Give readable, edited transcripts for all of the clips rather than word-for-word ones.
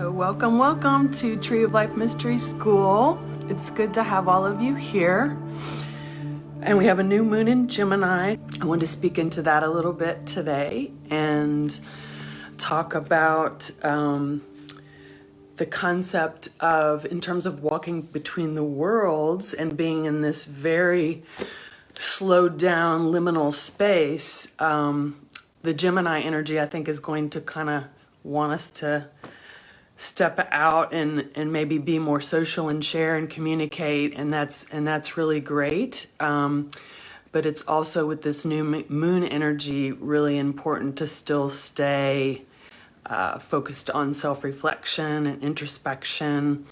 So welcome to Tree of Life Mystery School. It's good to have all of you here. And we have a new moon in Gemini. I want to speak into that a little bit today and talk about the concept of, in terms of walking between the worlds and being in this very slowed down liminal space. The Gemini energy, I think, is going to kind of want us to step out and maybe be more social and share and communicate, and that's really great. But it's also, with this new moon energy, really important to still stay focused on self-reflection and introspection,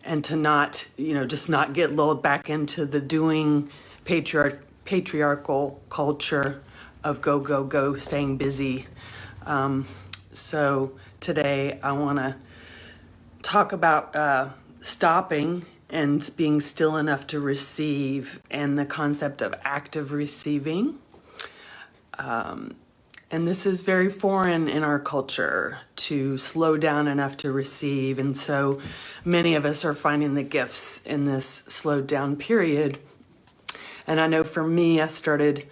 and to not, just not get lulled back into the doing patriarchal culture of go, staying busy. So today I want to talk about stopping and being still enough to receive, and the concept of active receiving. And this is very foreign in our culture, to slow down enough to receive. And so many of us are finding the gifts in this slowed down period. And I know for me, I started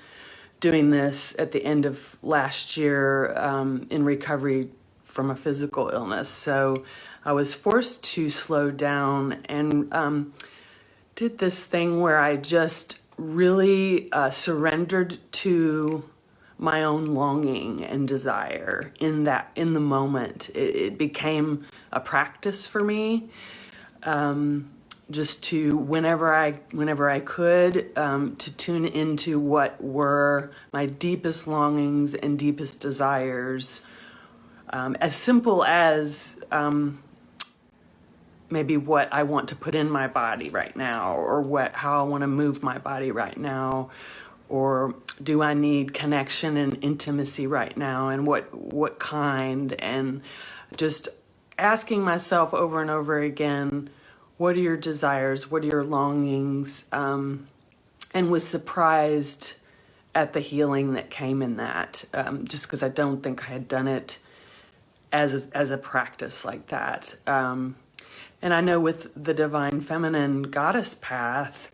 doing this at the end of last year in recovery from a physical illness. So I was forced to slow down and did this thing where I just really surrendered to my own longing and desire in the moment. It became a practice for me, just to whenever I could, to tune into what were my deepest longings and deepest desires, as simple as maybe what I want to put in my body right now, or how I want to move my body right now, or do I need connection and intimacy right now, and what kind, and just asking myself over and over again, what are your desires, what are your longings, and was surprised at the healing that came in that, just because I don't think I had done it as a practice like that. And I know with the divine feminine goddess path,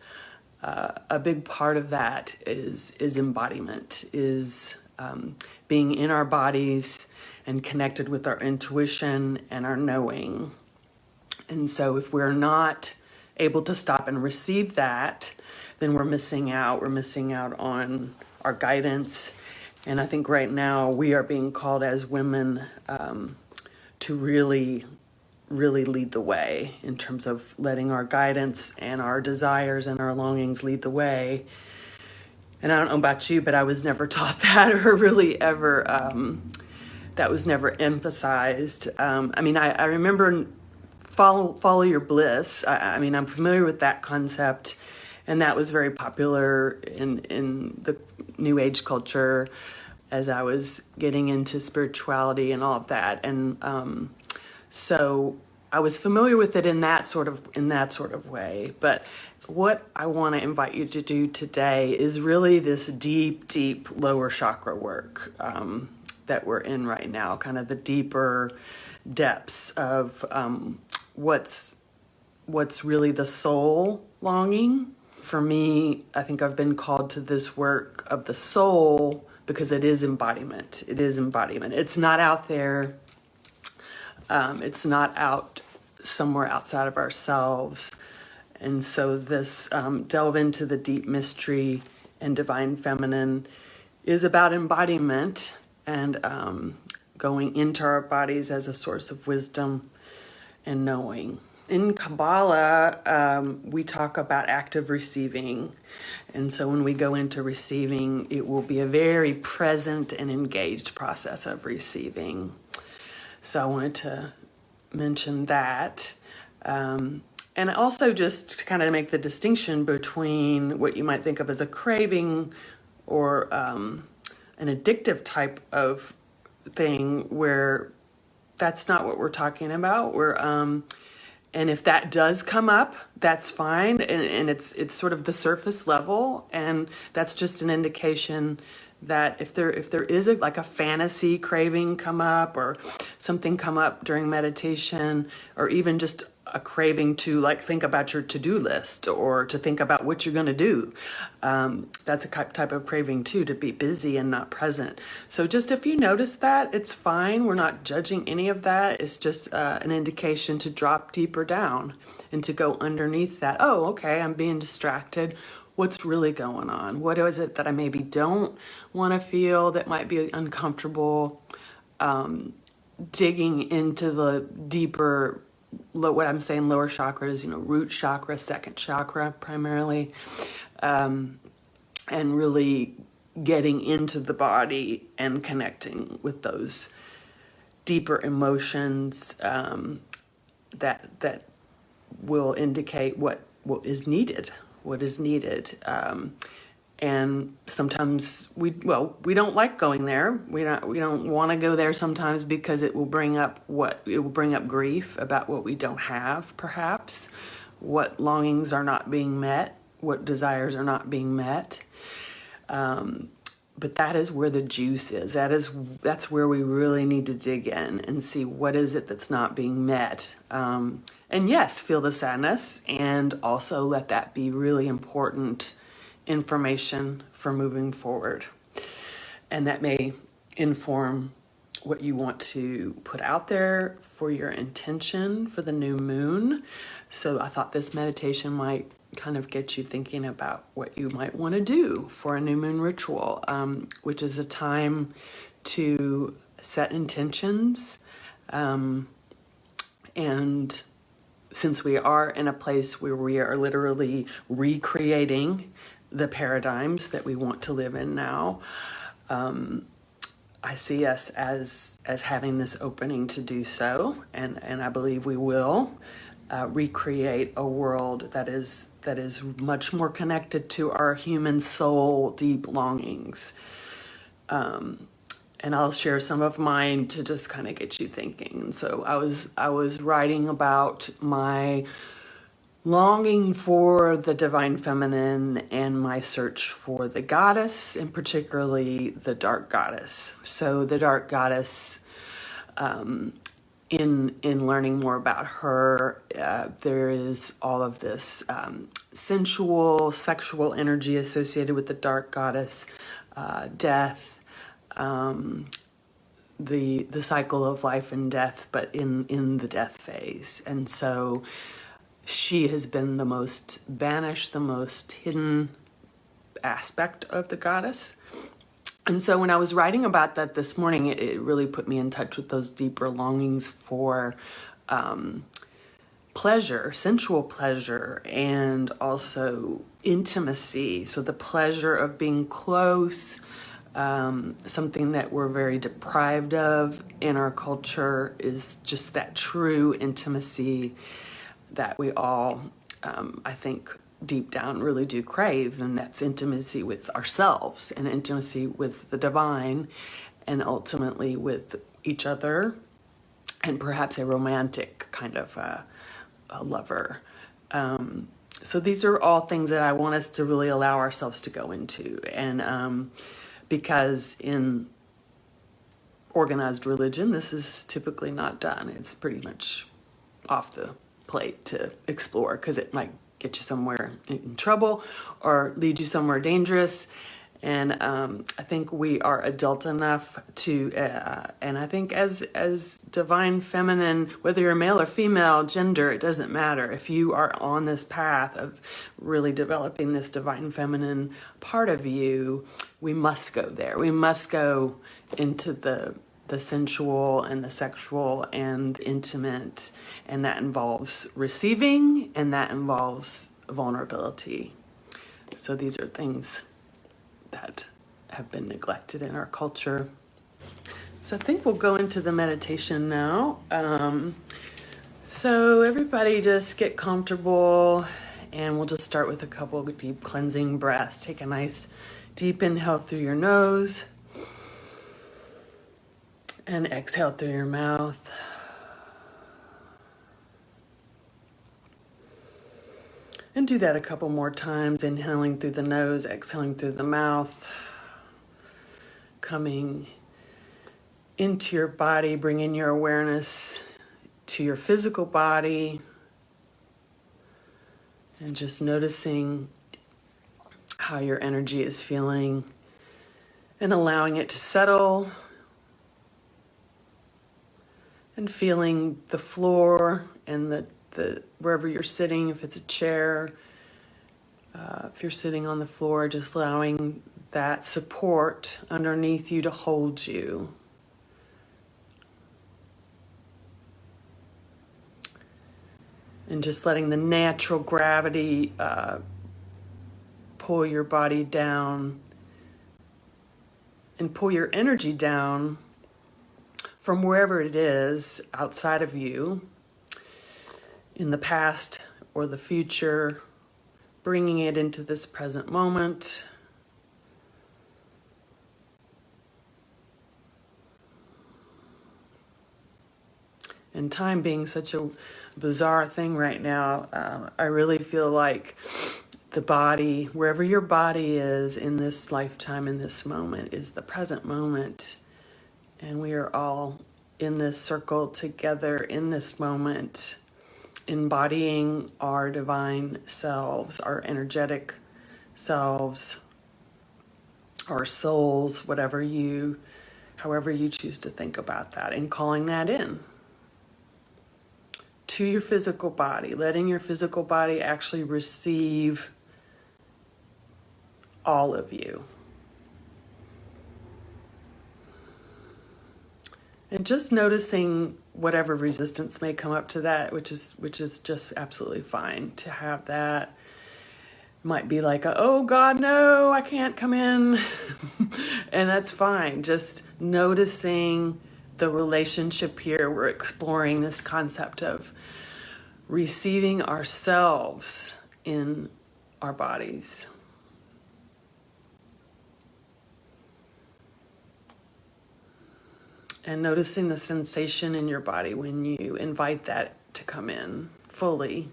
a big part of that is embodiment, is being in our bodies and connected with our intuition and our knowing. And so if we're not able to stop and receive that, then we're missing out. We're missing out on our guidance. And I think right now we are being called as women to really lead the way in terms of letting our guidance and our desires and our longings lead the way. And I don't know about you, but I was never taught that, or really ever, that was never emphasized. I remember follow your bliss. I'm familiar with that concept, and that was very popular in the New Age culture as I was getting into spirituality and all of that. And so I was familiar with it in that sort of way. But what I want to invite you to do today is really this deep lower chakra work that we're in right now, kind of the deeper depths of what's really the soul longing. For me, I think I've been called to this work of the soul because it is embodiment. It is embodiment. It's not out there. It's not out somewhere outside of ourselves. And so this delve into the deep mystery and divine feminine is about embodiment and going into our bodies as a source of wisdom and knowing. In Kabbalah, we talk about active receiving. And so when we go into receiving, it will be a very present and engaged process of receiving. So I wanted to mention that. And also just to kind of make the distinction between what you might think of as a craving or an addictive type of thing, where that's not what we're talking about. And if that does come up, that's fine. And it's sort of the surface level. And that's just an indication that if there is a fantasy craving come up, or something come up during meditation, or even just a craving to like think about your to-do list or to think about what you're going to do. That's a type of craving too, to be busy and not present. So just if you notice that, it's fine. We're not judging any of that. It's just an indication to drop deeper down and to go underneath that. Oh, okay, I'm being distracted. What's really going on? What is it that I maybe don't want to feel that might be uncomfortable? Digging into the deeper, what I'm saying, lower chakras, root chakra, second chakra primarily, and really getting into the body and connecting with those deeper emotions that will indicate what is needed. And sometimes we don't like going there. We don't want to go there sometimes because it will bring up grief about what we don't have, perhaps, what longings are not being met, what desires are not being met. But that is where the juice is. That's where we really need to dig in and see what is it that's not being met. And yes, feel the sadness, and also let that be really important information for moving forward. And that may inform what you want to put out there for your intention for the new moon. So I thought this meditation might kind of get you thinking about what you might want to do for a new moon ritual, which is a time to set intentions. And since we are in a place where we are literally recreating the paradigms that we want to live in now, I see us as having this opening to do so, and I believe we will recreate a world that is much more connected to our human soul deep longings. And I'll share some of mine to just kind of get you thinking. And so I was writing about my longing for the divine feminine and my search for the goddess, and particularly the dark goddess. So the dark goddess, in learning more about her, there is all of this sensual, sexual energy associated with the dark goddess, death, the cycle of life and death, but in the death phase. And so she has been the most banished, the most hidden aspect of the goddess. And so when I was writing about that this morning, it really put me in touch with those deeper longings for pleasure, sensual pleasure, and also intimacy. So the pleasure of being close, something that we're very deprived of in our culture, is just that true intimacy that we all, I think, deep down really do crave, and that's intimacy with ourselves and intimacy with the divine, and ultimately with each other, and perhaps a romantic kind of a lover. So these are all things that I want us to really allow ourselves to go into, and because in organized religion, this is typically not done. It's pretty much off the plate to explore, because it might get you somewhere in trouble or lead you somewhere dangerous. And I think we are adult enough to, and I think as divine feminine, whether you're male or female, gender, it doesn't matter. If you are on this path of really developing this divine feminine part of you, we must go there. We must go into the sensual and the sexual and intimate, and that involves receiving, and that involves vulnerability. So these are things that have been neglected in our culture. So I think we'll go into the meditation now. So everybody just get comfortable, and we'll just start with a couple of deep cleansing breaths. Take a nice deep inhale through your nose, and exhale through your mouth. And do that a couple more times, inhaling through the nose, exhaling through the mouth. Coming into your body, bringing your awareness to your physical body, and just noticing how your energy is feeling and allowing it to settle, and feeling the floor and the wherever you're sitting, if it's a chair, if you're sitting on the floor, just allowing that support underneath you to hold you. And just letting the natural gravity pull your body down and pull your energy down from wherever it is outside of you, in the past or the future, bringing it into this present moment. And time being such a bizarre thing right now, I really feel like the body, wherever your body is in this lifetime, in this moment, is the present moment. And we are all in this circle together in this moment, embodying our divine selves, our energetic selves, our souls, however you choose to think about that, and calling that in to your physical body, letting your physical body actually receive all of you. And just noticing whatever resistance may come up to that, which is just absolutely fine to have that. Might be like, oh God, no, I can't come in. And that's fine. Just noticing the relationship here. We're exploring this concept of receiving ourselves in our bodies. And noticing the sensation in your body when you invite that to come in fully.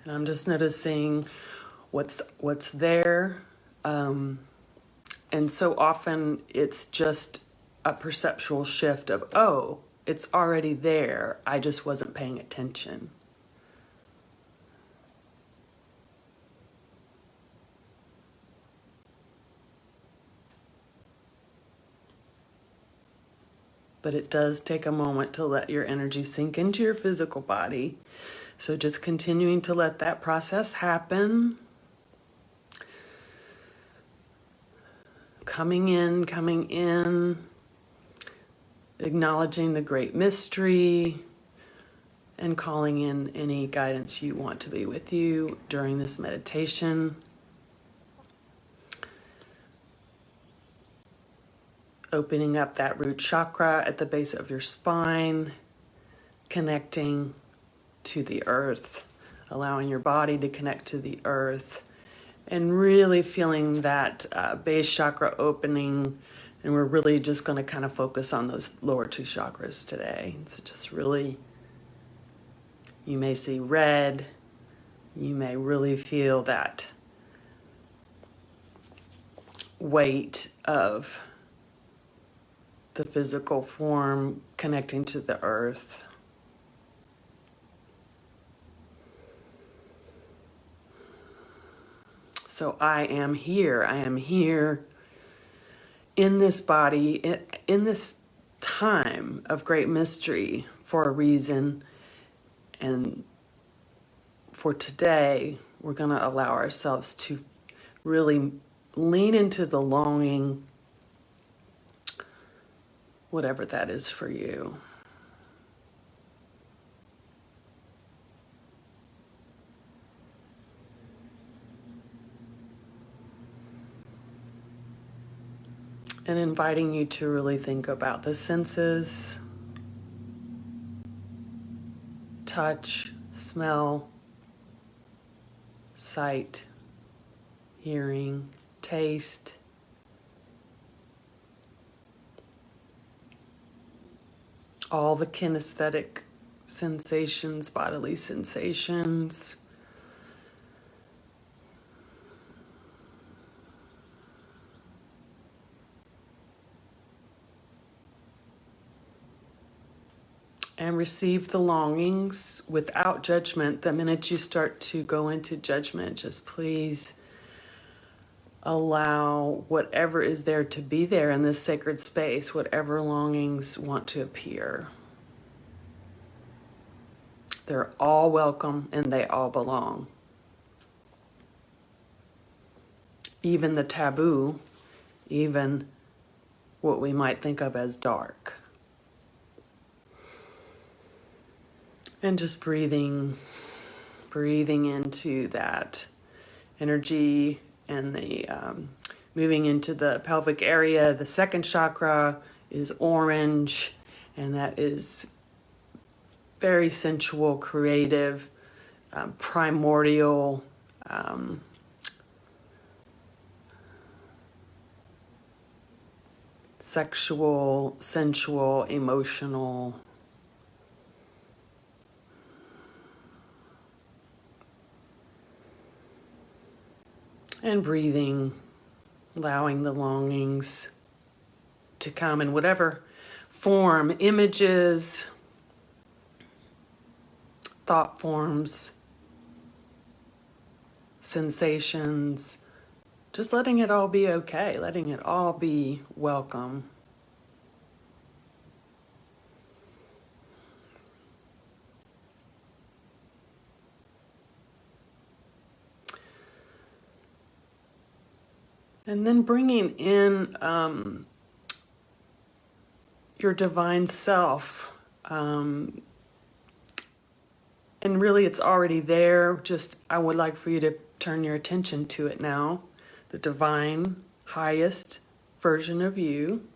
And I'm just noticing what's there. And so often it's just a perceptual shift of, oh, it's already there. I just wasn't paying attention. But it does take a moment to let your energy sink into your physical body. So just continuing to let that process happen. Coming in, acknowledging the great mystery, and calling in any guidance you want to be with you during this meditation. Opening up that root chakra at the base of your spine, connecting to the earth, allowing your body to connect to the earth, and really feeling that base chakra opening. And we're really just going to kind of focus on those lower two chakras today. So just really, you may see red, you may really feel that weight of the physical form connecting to the earth. So I am here in this body, in this time of great mystery for a reason. And for today, we're going to allow ourselves to really lean into the longing, whatever that is for you. And inviting you to really think about the senses, touch, smell, sight, hearing, taste. All the kinesthetic sensations, bodily sensations. And receive the longings without judgment. The minute you start to go into judgment, just please allow whatever is there to be there in this sacred space, whatever longings want to appear. They're all welcome and they all belong. Even the taboo, even what we might think of as dark. And just breathing into that energy and the moving into the pelvic area. The second chakra is orange, and that is very sensual, creative, primordial, sexual, sensual, emotional. And breathing, allowing the longings to come in whatever form, images, thought forms, sensations, just letting it all be okay, letting it all be welcome. And then bringing in your divine self. And really it's already there. Just, I would like for you to turn your attention to it now. The divine, highest version of you.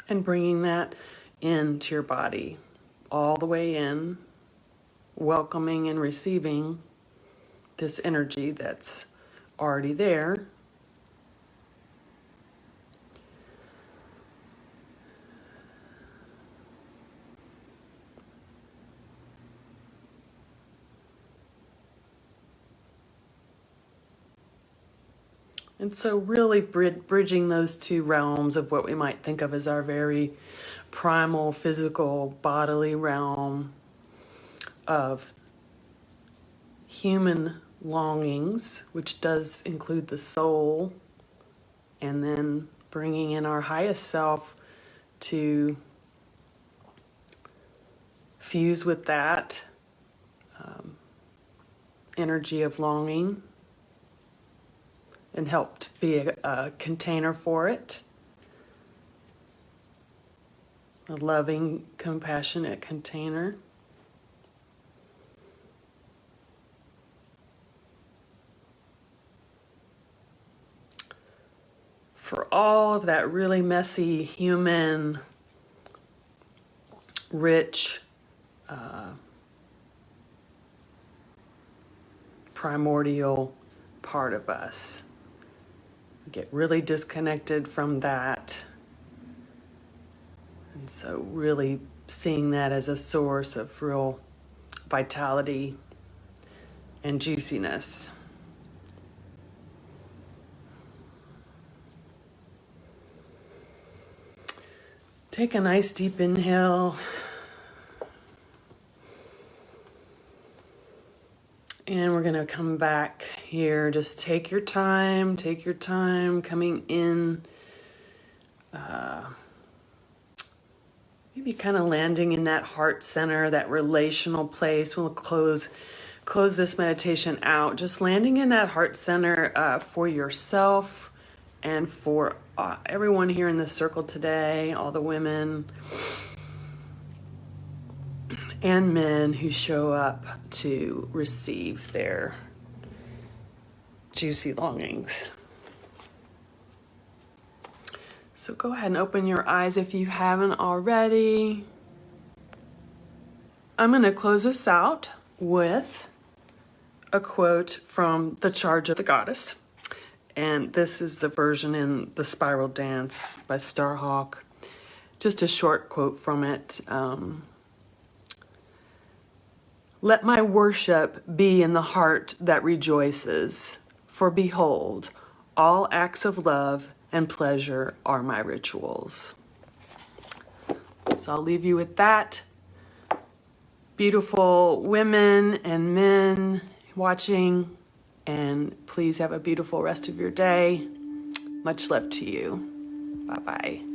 And bringing that into your body, all the way in. Welcoming and receiving this energy that's already there. And so really bridging those two realms of what we might think of as our very primal, physical, bodily realm of human longings, which does include the soul, and then bringing in our highest self to fuse with that energy of longing and help to be a container for it, a loving, compassionate container. For all of that really messy, human, rich, primordial part of us. We get really disconnected from that. And so really seeing that as a source of real vitality and juiciness. Take a nice deep inhale. And we're gonna come back here. Just take your time coming in. Maybe kind of landing in that heart center, that relational place. We'll close this meditation out. Just landing in that heart center for yourself and for everyone here in this circle today, all the women and men who show up to receive their juicy longings. So go ahead and open your eyes if you haven't already. I'm going to close this out with a quote from The Charge of the Goddess. And this is the version in The Spiral Dance by Starhawk. Just a short quote from it. Let my worship be in the heart that rejoices, for behold, all acts of love and pleasure are my rituals. So I'll leave you with that. Beautiful women and men watching, and please have a beautiful rest of your day. Much love to you. Bye-bye.